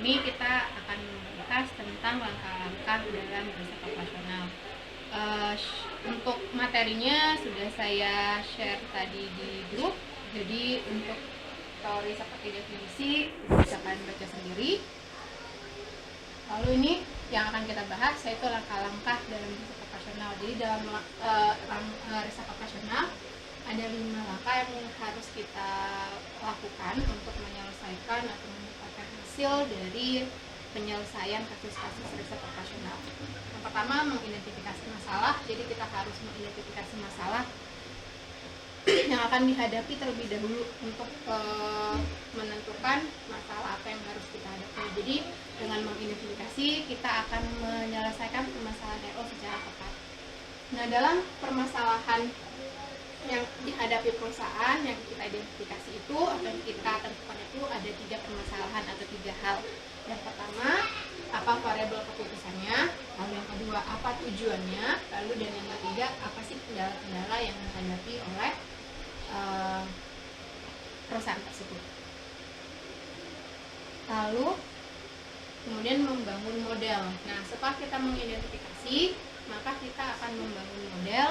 ini kita akan membahas tentang langkah-langkah dalam riset operasional. Untuk materinya sudah saya share tadi di grup, jadi untuk teori seperti definisi bisa kalian baca sendiri. Lalu ini yang akan kita bahas yaitu langkah-langkah dalam riset operasional. Jadi dalam riset operasional ada 5 langkah yang harus kita lakukan untuk menyelesaikan atau mendapatkan hasil dari penyelesaian kasus-kasus riset operasional. Yang pertama, mengidentifikasi masalah. Jadi kita harus mengidentifikasi masalah yang akan dihadapi terlebih dahulu untuk menentukan masalah apa yang harus kita hadapi. Jadi dengan mengidentifikasi kita akan menyelesaikan permasalahan RO secara tepat. Nah, dalam permasalahan yang dihadapi perusahaan yang kita identifikasi itu atau yang kita tentukan itu ada 3 permasalahan atau 3 hal. Yang pertama, apa variabel keputusannya, lalu yang kedua apa tujuannya, lalu dan yang ketiga apa sih kendala-kendala yang dihadapi oleh perusahaan tersebut. Lalu kemudian membangun model. Nah, setelah kita mengidentifikasi, maka kita akan membangun model,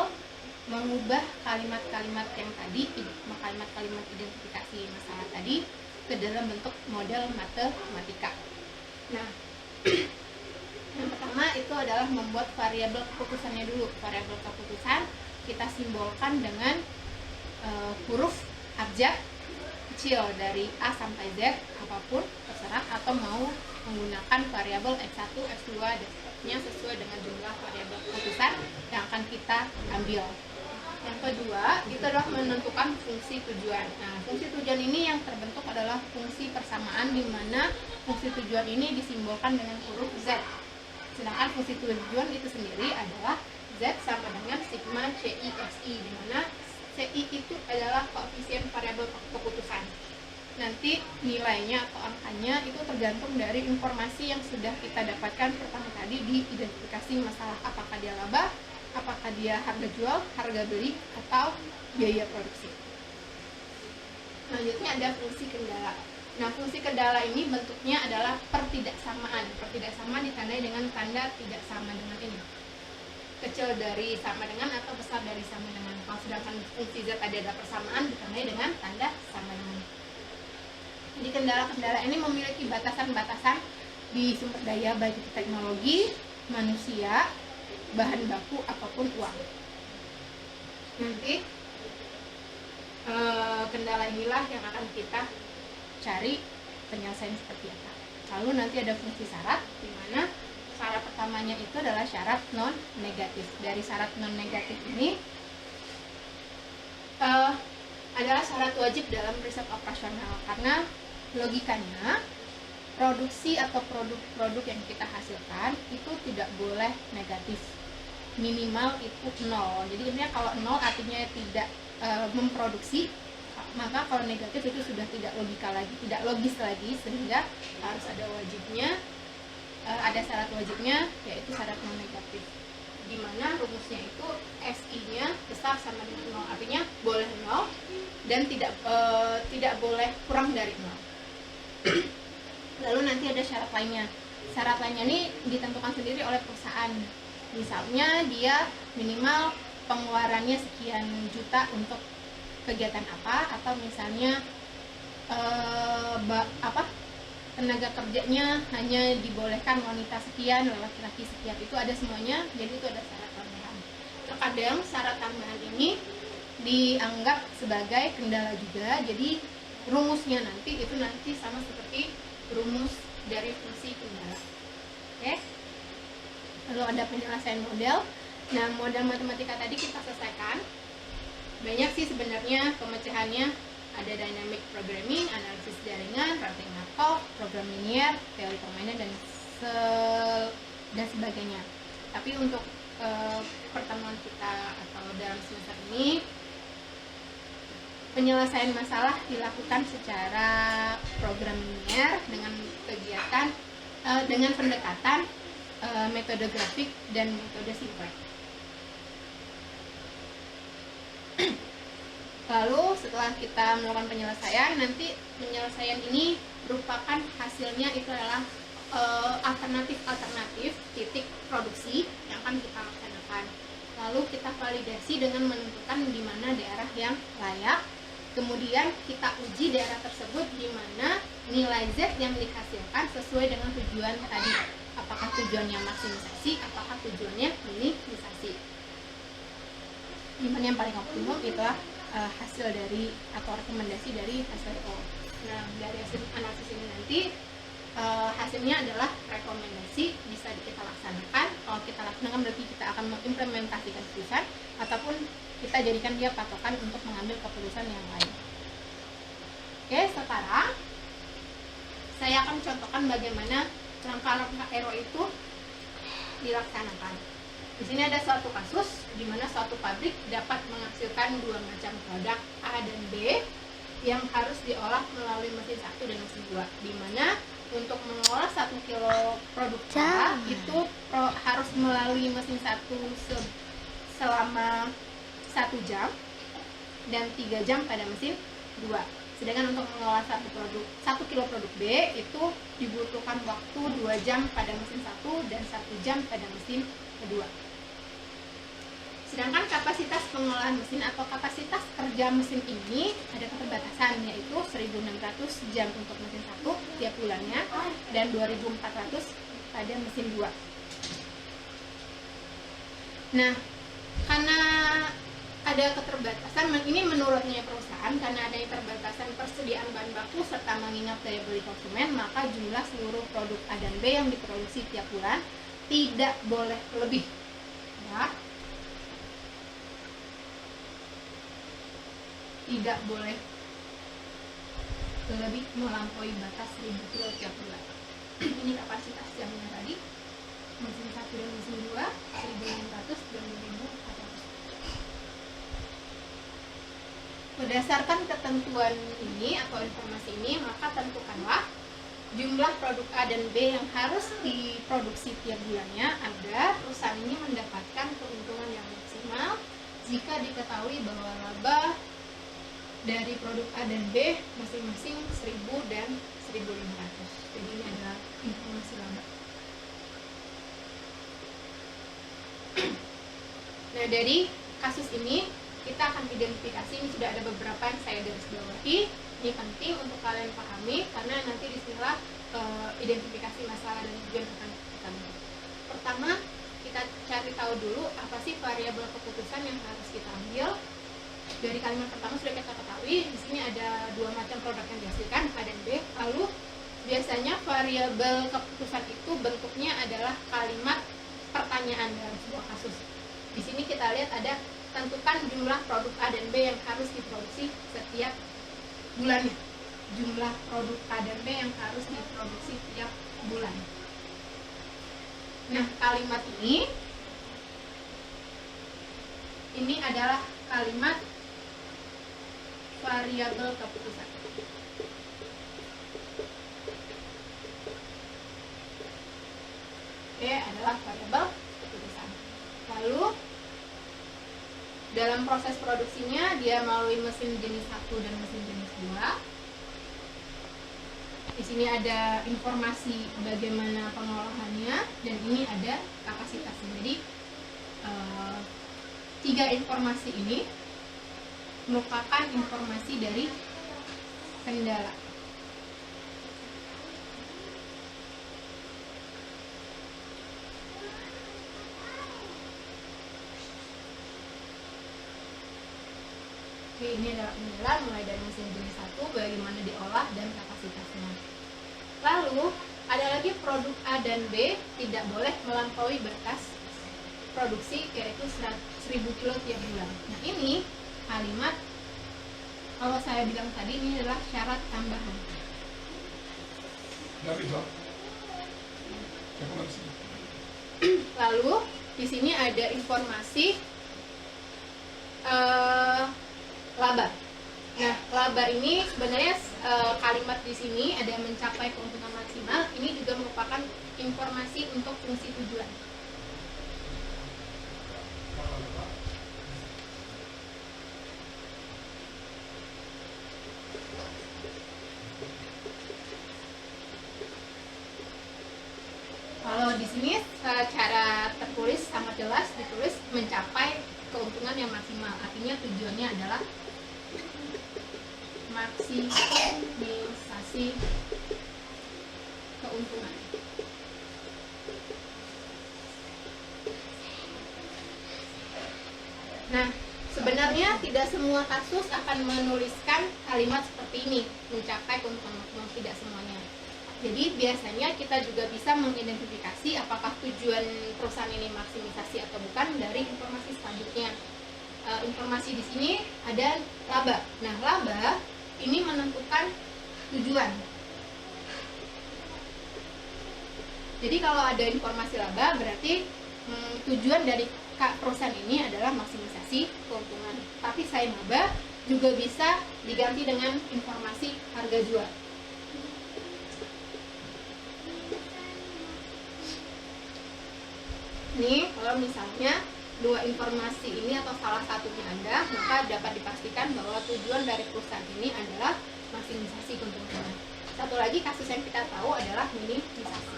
mengubah kalimat-kalimat yang tadi, kalimat-kalimat identifikasi masalah tadi ke dalam bentuk model matematika. Nah, yang pertama itu adalah membuat variabel keputusannya dulu. Variabel keputusan kita simbolkan dengan huruf abjad kecil dari A sampai Z, apapun terserah, atau mau menggunakan variabel X1, X2 dan seterusnya sesuai dengan jumlah variabel keputusan yang akan kita ambil. Yang kedua, itu adalah menentukan fungsi tujuan. Nah, fungsi tujuan ini yang terbentuk adalah fungsi persamaan, di mana fungsi tujuan ini disimbolkan dengan huruf Z. Sedangkan fungsi tujuan itu sendiri adalah Z sama dengan sigma CI/SI, di mana CI itu adalah koefisien variabel keputusan. Nanti nilainya atau angkanya itu tergantung dari informasi yang sudah kita dapatkan pertama tadi di identifikasi masalah, apakah dia laba, apakah dia harga jual, harga beli, atau biaya produksi. Selanjutnya ada fungsi kendala. Nah, fungsi kendala ini bentuknya adalah pertidaksamaan. Pertidaksamaan ditandai dengan tanda tidak sama dengan ini. Kecil dari sama dengan atau besar dari sama dengan. Kalau sedangkan fungsi Z tadi ada persamaan ditandai dengan tanda sama dengan. Jadi kendala-kendala ini memiliki batasan-batasan di sumber daya baik itu teknologi, manusia, bahan baku ataupun uang. Nanti kendala inilah yang akan kita cari penyelesaian seperti apa. Lalu nanti ada fungsi syarat, di mana syarat pertamanya itu adalah syarat non negatif. Dari syarat non negatif ini adalah syarat wajib dalam riset operasional, karena logikanya produksi atau produk-produk yang kita hasilkan itu tidak boleh negatif, minimal itu 0. Jadi intinya kalau 0 artinya tidak memproduksi, maka kalau negatif itu sudah tidak logika lagi, tidak logis lagi, sehingga harus ada wajibnya, ada syarat wajibnya yaitu syarat non negatif, di mana rumusnya itu SI-nya besar sama dengan 0, artinya boleh 0 dan tidak boleh kurang dari 0. Lalu nanti ada syarat lainnya. Syarat lainnya ini ditentukan sendiri oleh perusahaan. Misalnya dia minimal pengeluarannya sekian juta untuk kegiatan apa, atau misalnya tenaga kerjanya hanya dibolehkan wanita sekian, laki-laki sekian, itu ada semuanya. Jadi itu ada syarat tambahan. Terkadang syarat tambahan ini dianggap sebagai kendala juga. Jadi rumusnya nanti sama seperti rumus dari fungsi kendala. Oke. Lalu ada penyelesaian model. Nah, model matematika tadi kita selesaikan. Banyak sih sebenarnya pemecahannya. Ada dynamic programming, analisis jaringan, ranting Markov, program linier, teori permainan dan sebagainya. Tapi untuk pertemuan kita atau dalam semester ini, penyelesaian masalah dilakukan secara program linier dengan kegiatan dengan pendekatan metode grafik dan metode simplex. Lalu setelah kita melakukan penyelesaian, nanti penyelesaian ini merupakan hasilnya itu adalah alternatif titik produksi yang akan kita laksanakan. Lalu kita validasi dengan menentukan di mana daerah yang layak. Kemudian kita uji daerah tersebut di mana nilai Z yang dihasilkan sesuai dengan tujuan tadi. Apakah tujuannya maksimisasi, apakah tujuannya minimisasi. Dimana yang paling optimum itulah hasil dari atau rekomendasi dari SRO. Nah, dari hasil analisis ini nanti hasilnya adalah rekomendasi bisa kita laksanakan. Kalau kita laksanakan berarti kita akan mengimplementasikan keputusan ataupun kita jadikan dia patokan untuk mengambil keputusan yang lain. Oke, sekarang saya akan contohkan bagaimana langkah-langkah RO itu dilaksanakan. Di sini ada suatu kasus di mana suatu pabrik dapat menghasilkan dua macam produk A dan B yang harus diolah melalui mesin 1 dan mesin 2, di mana untuk mengolah 1 kilo produk A itu harus melalui mesin 1 selama 1 jam dan 3 jam pada mesin 2. Sedangkan untuk mengolah 1 kilo produk B itu dibutuhkan waktu 2 jam pada mesin 1 dan 1 jam pada mesin kedua. Sedangkan kapasitas pengolahan mesin atau kapasitas kerja mesin ini ada keterbatasan, yaitu 1.600 jam untuk mesin 1 tiap bulannya dan 2.400 pada mesin 2. Nah, karena ada keterbatasan, ini menurutnya perusahaan, karena ada keterbatasan persediaan bahan baku serta mengingat daya beli konsumen, maka jumlah seluruh produk A dan B yang diproduksi tiap bulan tidak boleh lebih, ya. Tidak boleh lebih melampaui batas 1.000 kilo tiap bulan. Ini kapasitas jamnya tadi, mesin 1 dan mesin 2 1.600 dan 2.400. Berdasarkan ketentuan ini atau informasi ini, maka tentukanlah jumlah produk A dan B yang harus diproduksi tiap bulannya agar perusahaan ini mendapatkan keuntungan yang maksimal jika diketahui bahwa laba dari produk A dan B masing-masing 1.000 dan 1.500. Jadi ini adalah informasi laba. Nah, dari kasus ini kita akan identifikasi, ini sudah ada beberapa yang saya garis bawahi. Ini penting untuk kalian pahami karena nanti disinilah identifikasi masalah dan tujuan akan kita bentuk. Pertama, kita cari tahu dulu apa sih variabel keputusan yang harus kita ambil. Dari kalimat pertama sudah kita ketahui, di sini ada dua macam produk yang dihasilkan, A dan B. Lalu biasanya variabel keputusan itu bentuknya adalah kalimat pertanyaan dalam sebuah kasus. Di sini kita lihat ada tentukan jumlah produk A dan B yang harus diproduksi setiap bulannya. Jumlah produk A dan B yang harus diproduksi setiap bulan. Nah, kalimat ini adalah kalimat variabel keputusan. Oke, adalah variabel keputusan. Lalu dalam proses produksinya dia melalui mesin jenis 1 dan mesin jenis 2. Di sini ada informasi bagaimana pengolahannya dan ini ada kapasitasnya. Jadi 3 informasi ini merupakan informasi dari kendala. Oke, ini adalah kendala mulai dari mesin jenis 1, bagaimana diolah dan kapasitasnya. Lalu ada lagi produk A dan B tidak boleh melampaui batas produksi yaitu 1.000 kilo tiap bulan. Nah, ini kalimat kalau saya bilang tadi ini adalah syarat tambahan. Lalu di sini ada informasi laba. Nah, laba ini sebenarnya kalimat di sini ada mencapai keuntungan maksimal. Ini juga merupakan informasi untuk fungsi tujuan. Kalau di sini secara tertulis sangat jelas ditulis mencapai keuntungan yang maksimal. Artinya tujuannya adalah maksimisasi keuntungan. Nah, sebenarnya tidak semua kasus akan menuliskan kalimat seperti ini, mencapai keuntungan maksimal, tidak semuanya. Jadi biasanya kita juga bisa mengidentifikasi apakah tujuan perusahaan ini maksimisasi atau bukan dari informasi selanjutnya. Informasi di sini ada laba. Nah, laba ini menentukan tujuan. Jadi kalau ada informasi laba berarti tujuan dari perusahaan ini adalah maksimisasi keuntungan. Tapi selain laba juga bisa diganti dengan informasi harga jual. Nih, kalau misalnya dua informasi ini atau salah satunya ada, maka dapat dipastikan bahwa tujuan dari perusahaan ini adalah maksimisasi keuntungan. Satu lagi kasus yang kita tahu adalah minimisasi.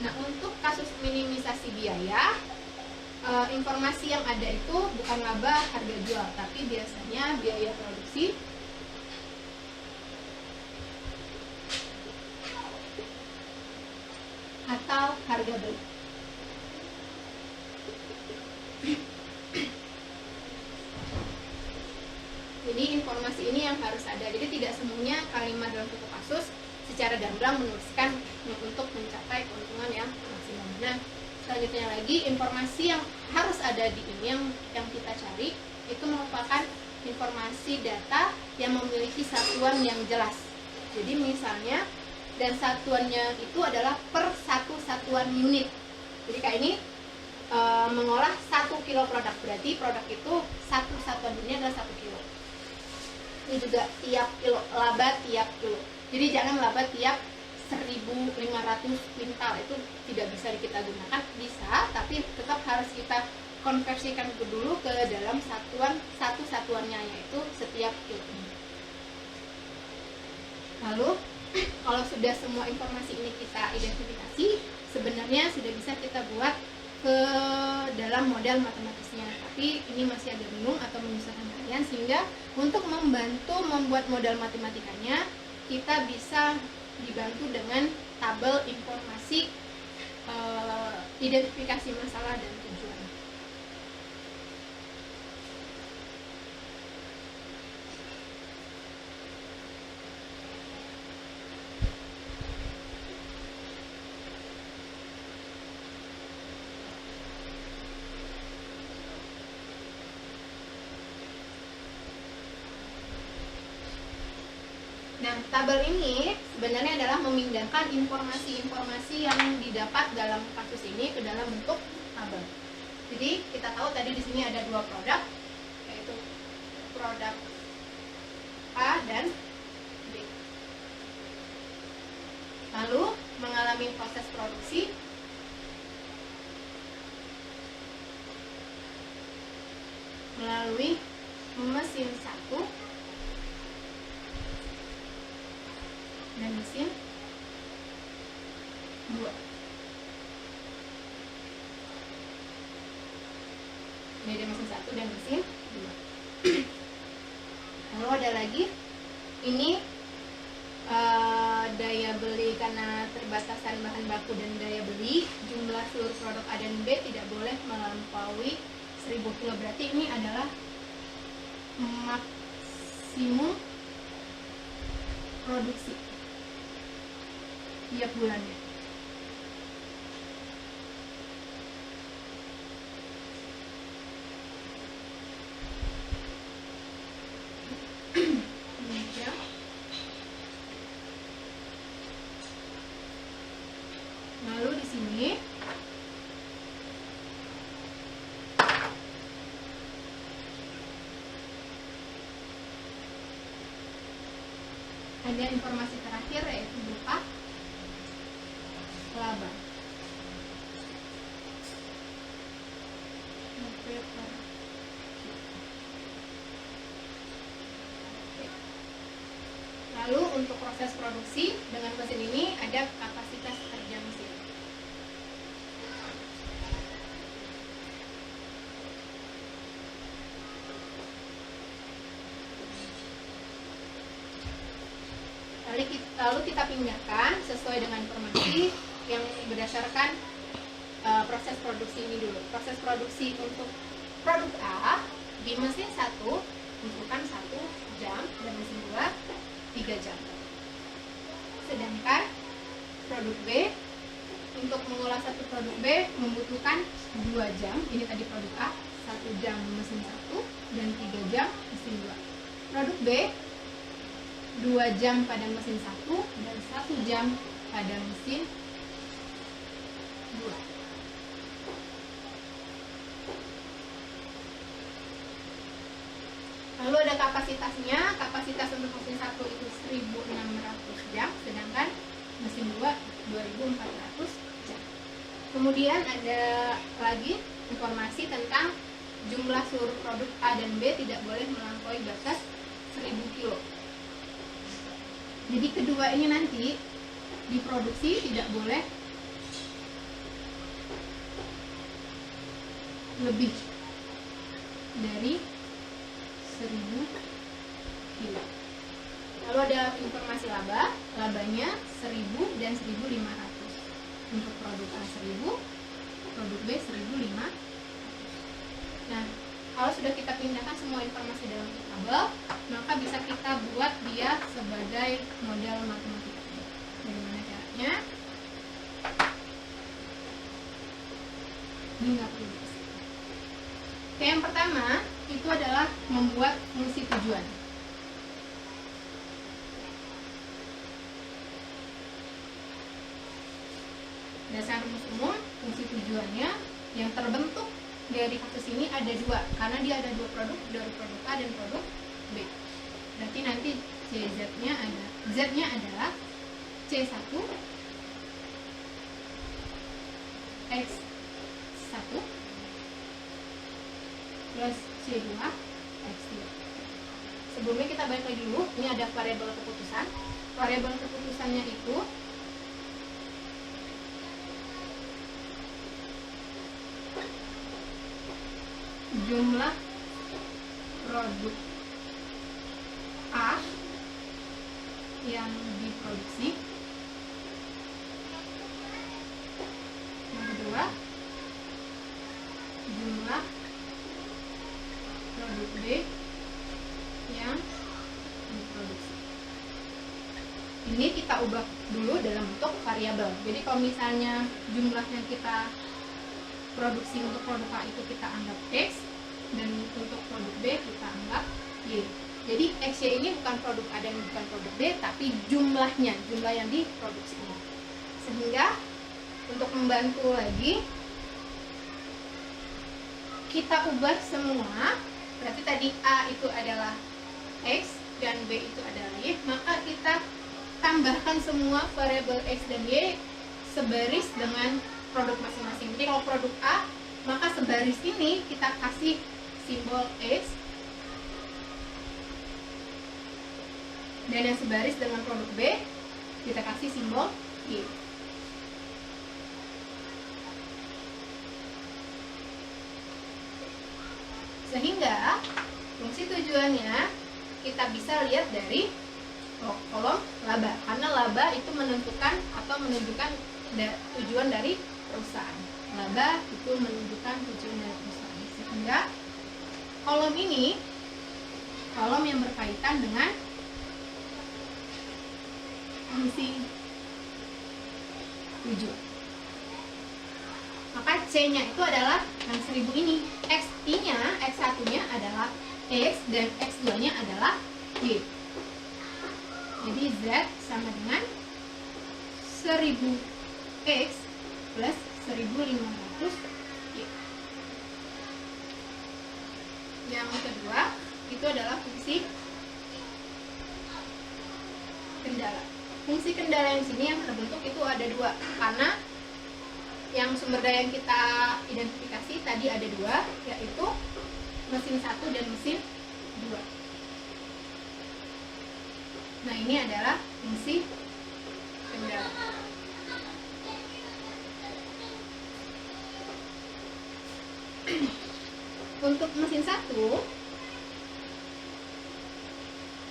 Nah, untuk kasus minimisasi biaya, informasi yang ada itu bukan laba harga jual, tapi biasanya biaya produksi, atau harga beli. Jadi informasi ini yang harus ada. Jadi tidak semuanya kalimat dalam suatu kasus secara gamblang menuliskan untuk mencapai keuntungan yang maksimal. Nah, selanjutnya lagi informasi yang harus ada di ini yang kita cari itu merupakan informasi data yang memiliki satuan yang jelas. Jadi misalnya dan satuannya itu adalah per satu satuan unit. Jadi kayak ini mengolah 1 kilo produk, berarti produk itu satu satuan unitnya adalah 1 kilo. Ini juga tiap kilo, laba tiap kilo. Jadi jangan laba tiap 1.500 kuintal, itu tidak bisa kita gunakan. Bisa, tapi tetap harus kita konversikan dulu ke dalam satu satuannya, yaitu setiap kilo. Lalu kalau sudah semua informasi ini kita identifikasi, sebenarnya sudah bisa kita buat ke dalam model matematisnya. Tapi ini masih agak bingung atau menyusahkan kalian, sehingga untuk membantu membuat model matematikanya, kita bisa dibantu dengan tabel informasi identifikasi masalah dan tujuan. Nah, tabel ini sebenarnya adalah memindahkan informasi-informasi yang didapat dalam kasus ini ke dalam bentuk tabel. Jadi kita tahu tadi di sini ada dua produk, yaitu produk A dan B. Lalu mengalami proses produksi melalui mesin 1 dan mesin 2. Ini ada mesin 1 dan mesin 2. Lalu ada lagi, ini daya beli karena terbatasan bahan baku dan daya beli, jumlah seluruh produk A dan B tidak boleh melampaui 1000 kilo. Berarti ini adalah maksimum produksi tiap bulannya. Lalu di sini ada informasi terakhir, yaitu berupa laba. proses produksi dengan mesin ini ada kapasitas kerja mesin. Lalu kita pindahkan sesuai dengan informasi yang berdasarkan proses produksi ini dulu. Proses produksi untuk produk A di mesin 1 membutuhkan 1 jam dan mesin 2 3 jam. Sedangkan produk B, untuk mengolah satu produk B membutuhkan 2 jam. Ini tadi produk A, 1 jam mesin 1 dan 3 jam mesin 2. Produk B 2 jam pada mesin 1 dan 1 jam pada mesin 2. Lalu ada kapasitasnya. Kapasitas untuk mesin 1 itu 1600 jam, sedangkan mesin 2 2400 jam. Kemudian ada lagi informasi tentang jumlah seluruh produk A dan B tidak boleh melampaui batas 1000 kilo. Jadi kedua ini nanti diproduksi tidak boleh lebih dari 1000 kilo. Lalu ada informasi laba. Labanya 1000 dan 1500. Untuk produk A 1000, produk B 1500. Nah, kalau sudah kita pindahkan semua informasi dalam tabel, maka bisa kita buat dia sebagai model matematika. Bagaimana caranya? Ini nggak perlu dikasih. Oke, yang pertama itu adalah membuat fungsi tujuan. Dasar rumus umum, fungsi tujuannya yang terbentuk dari kasus ini ada 2, karena dia ada 2 produk, dari produk A dan produk B. Berarti nanti CZ-nya ada, Z-nya adalah C1 X1 plus C2 X2. Sebelumnya kita balik lagi dulu, ini ada variabel keputusan. Variabel keputusannya itu jumlah produk A yang diproduksi. Yang kedua, jumlah produk B yang diproduksi. Ini kita ubah dulu dalam bentuk variabel. Jadi kalau misalnya jumlah yang kita produksi untuk produk A itu kita anggap X, dan untuk produk B kita anggap Y. Jadi XY ini bukan produk A dan bukan produk B, tapi jumlahnya, jumlah yang diproduksi. Sehingga untuk membantu lagi, kita ubah semua. Berarti tadi A itu adalah X dan B itu adalah Y, maka kita tambahkan semua variabel X dan Y sebaris dengan produk masing-masing. Jadi kalau produk A, maka sebaris ini kita kasih simbol X, dan yang sebaris dengan produk B kita kasih simbol Y. Sehingga fungsi tujuannya kita bisa lihat dari kolom laba, karena laba itu menentukan atau menunjukkan tujuan dari perusahaan. Laba itu menunjukkan tujuan dari perusahaan. Sehingga kolom ini kolom yang berkaitan dengan fungsi tujuan. Maka C-nya itu adalah yang 1000 ini. X-nya, X1-nya adalah X dan X2-nya adalah Y. Jadi Z sama dengan 1000X plus 1500 Y. Yang kedua itu adalah fungsi kendala. Fungsi kendala yang sini yang terbentuk itu ada 2, karena yang sumber daya yang kita identifikasi tadi ada 2, yaitu mesin 1 dan mesin 2. Nah, ini adalah fungsi kendala. Untuk mesin 1,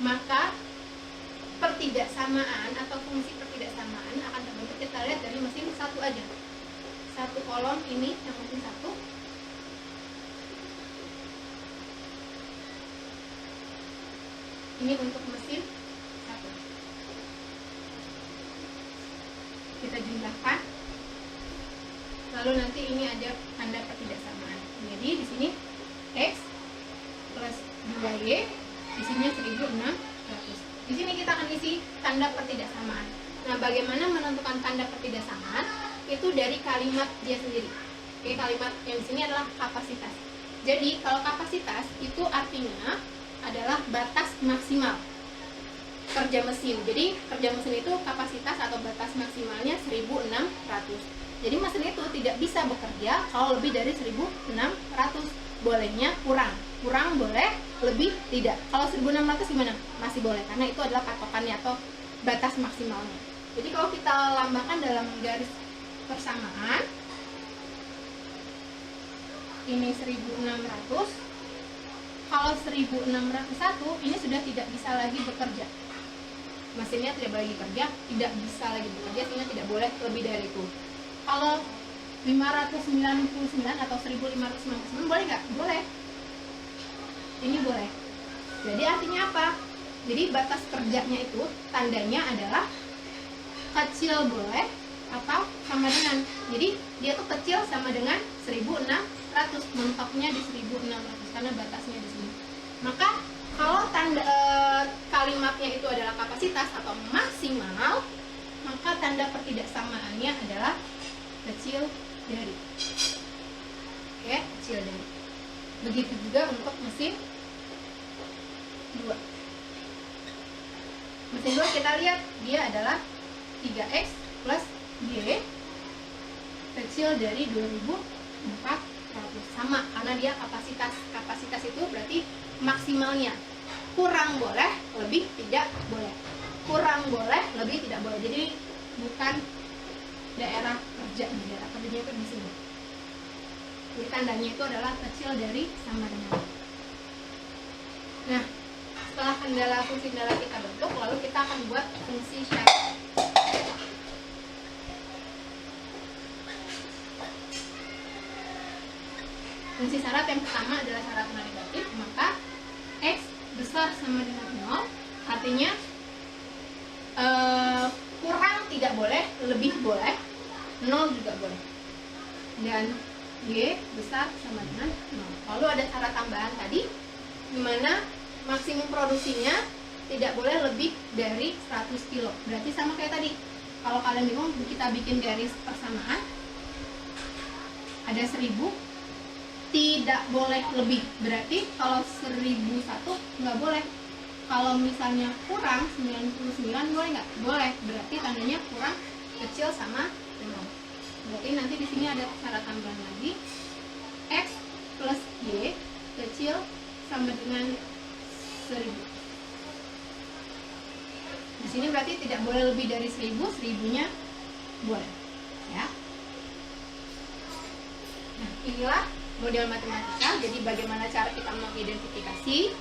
maka pertidaksamaan atau fungsi pertidaksamaan akan terbentuk, kita lihat dari mesin 1 aja. Satu kolom ini yang mesin 1. Ini untuk mesin 1. Kita jumlahkan. Lalu nanti ini ada tanda pertidaksamaan. Jadi di sini X plus 2Y, isinya 1600. Di sini kita akan isi tanda pertidaksamaan. Nah, bagaimana menentukan tanda pertidaksamaan? Itu dari kalimat dia sendiri. Oke, kalimat yang di sini adalah kapasitas. Jadi, kalau kapasitas itu artinya adalah batas maksimal kerja mesin. Jadi, kerja mesin itu kapasitas atau batas maksimalnya 1600. Jadi, mesin itu tidak bisa bekerja kalau lebih dari 1600. Bolehnya kurang. Kurang boleh, lebih tidak. Kalau 1600 gimana? Masih boleh, karena itu adalah patokannya atau batas maksimalnya. Jadi kalau kita lambangkan dalam garis persamaan, ini 1600. Kalau 1601 ini sudah tidak bisa lagi bekerja. Mesinnya tidak lagi bekerja, tidak bisa lagi bekerja, sehingga tidak boleh lebih dari itu. Kalau 599 atau 1599 boleh nggak? Boleh. Ini boleh. Jadi artinya apa? Jadi batas kerjanya itu tandanya adalah kecil boleh atau sama dengan. Jadi dia tuh kecil sama dengan 1600, mentoknya di 1600 karena batasnya di sini. Maka kalau tanda kalimatnya itu adalah kapasitas atau maksimal, maka tanda pertidaksamaannya adalah kecil dari. Oke, kecil dari. Begitu juga untuk mesin 2. Mesin 2 kita lihat dia adalah 3X plus Y kecil dari 2400. Sama karena dia kapasitas. Kapasitas itu berarti maksimalnya. Kurang boleh, lebih tidak boleh. Kurang boleh, lebih tidak boleh. Jadi bukan daerah kerjanya, daerah kerjanya itu di sini. Jadi tandanya itu adalah kecil dari sama dengan. Nah, setelah fungsi kendala kita bentuk, lalu kita akan buat fungsi syarat. Fungsi syarat yang pertama adalah syarat nol negatif, maka X besar sama dengan 0, artinya kurang tidak boleh, lebih boleh, 0 juga boleh. Dan Y besar sama dengan 0. Lalu ada syarat tambahan tadi, di mana maksimum produksinya tidak boleh lebih dari 100 kilo. Berarti sama kayak tadi. Kalau kalian bingung, kita bikin garis persamaan. Ada 1000, tidak boleh lebih. Berarti kalau 1001 nggak boleh. Kalau misalnya kurang 99 boleh nggak? Boleh. Berarti tandanya kurang, kecil sama dengan. Berarti nanti di sini ada syarat tambahan lagi. X plus Y kecil sama dengan 1000. Di sini berarti tidak boleh lebih dari 1000, 1000-nya boleh. Ya. Nah, inilah model matematika. Jadi bagaimana cara kita mengidentifikasi,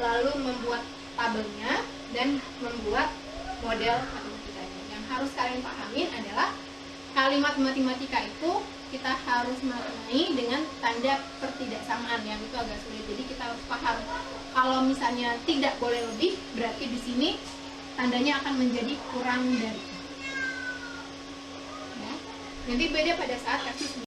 lalu membuat tabelnya dan membuat model matematikanya. Yang harus kalian pahamin adalah kalimat matematika itu kita harus maknai dengan tanda pertidaksamaan, yang itu agak sulit. Jadi kita harus paham kalau misalnya tidak boleh lebih, berarti di sini tandanya akan menjadi kurang dari. Ya. Nanti beda pada saat kasus